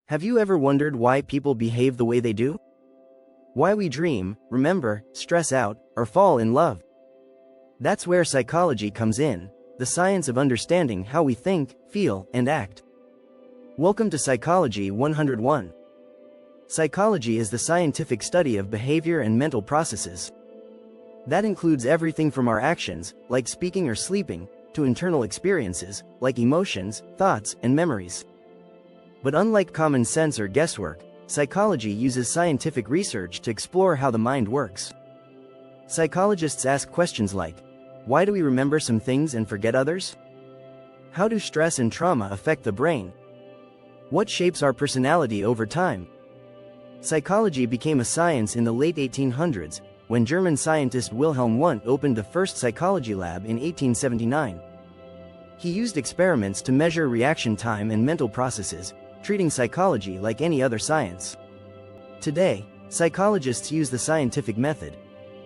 Have you ever wondered why people behave the way they do? Why we dream, remember, stress out, or fall in love? That's where psychology comes in, the science of understanding how we think, feel, and act. Welcome to Psychology 101. Psychology is the scientific study of behavior and mental processes. That includes everything from our actions, like speaking or sleeping, to internal experiences, like emotions, thoughts, and memories. But unlike common sense or guesswork, psychology uses scientific research to explore how the mind works. Psychologists ask questions like, why do we remember some things and forget others? How do stress and trauma affect the brain? What shapes our personality over time? Psychology became a science in the late 1800s, when German scientist Wilhelm Wundt opened the first psychology lab in 1879. He used experiments to measure reaction time and mental processes, treating psychology like any other science. Today, psychologists use the scientific method.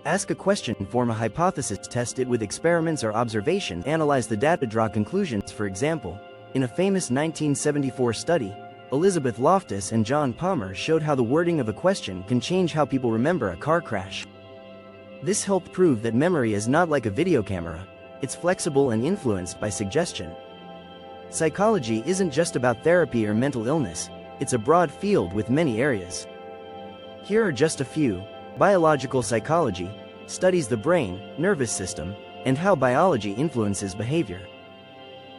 Ask a question, form a hypothesis, test it with experiments or observation, analyze the data, draw conclusions. For example, in a famous 1974 study, Elizabeth Loftus and John Palmer showed how the wording of a question can change how people remember a car crash. This helped prove that memory is not like a video camera, it's flexible and influenced by suggestion. Psychology isn't just about therapy or mental illness, it's a broad field with many areas. Here are just a few. Biological psychology studies the brain, nervous system, and how biology influences behavior.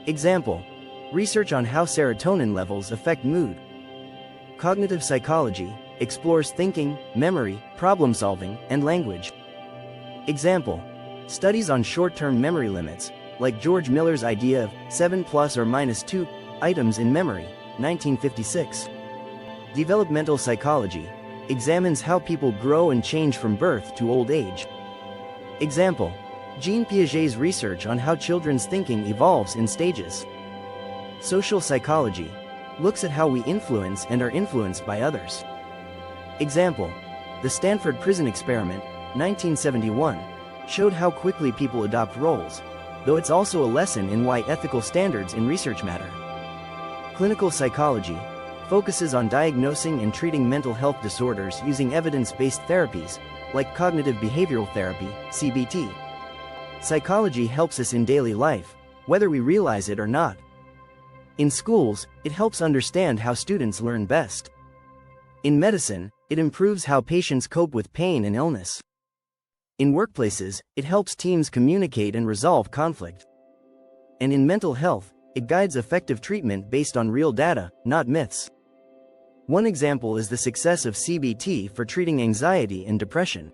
Example: research on how serotonin levels affect mood. Cognitive psychology explores thinking, memory, problem solving, and language. Example: studies on short-term memory limits, like George Miller's idea of 7 plus or minus 2 items in memory, 1956. Developmental psychology examines how people grow and change from birth to old age. Example: Jean Piaget's research on how children's thinking evolves in stages. Social psychology looks at how we influence and are influenced by others. Example: the Stanford Prison Experiment, 1971, showed how quickly people adopt roles, though it's also a lesson in why ethical standards in research matter. Clinical psychology focuses on diagnosing and treating mental health disorders using evidence-based therapies, like cognitive behavioral therapy, CBT. Psychology helps us in daily life, whether we realize it or not. In schools, it helps understand how students learn best. In medicine, it improves how patients cope with pain and illness. In workplaces, it helps teams communicate and resolve conflict. And in mental health, it guides effective treatment based on real data, not myths. One example is the success of CBT for treating anxiety and depression.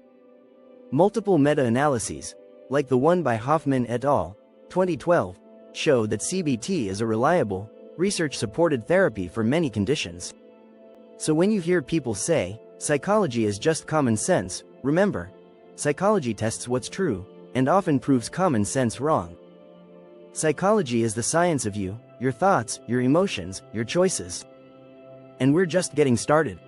Multiple meta-analyses, like the one by Hoffman et al., 2012, show that CBT is a reliable, research-supported therapy for many conditions. So when you hear people say, psychology is just common sense, remember, psychology tests what's true, and often proves common sense wrong. Psychology is the science of you, your thoughts, your emotions, your choices. And we're just getting started.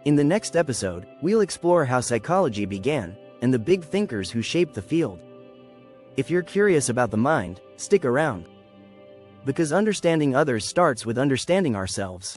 In the next episode, we'll explore how psychology began, and the big thinkers who shaped the field. If you're curious about the mind, stick around. Because understanding others starts with understanding ourselves.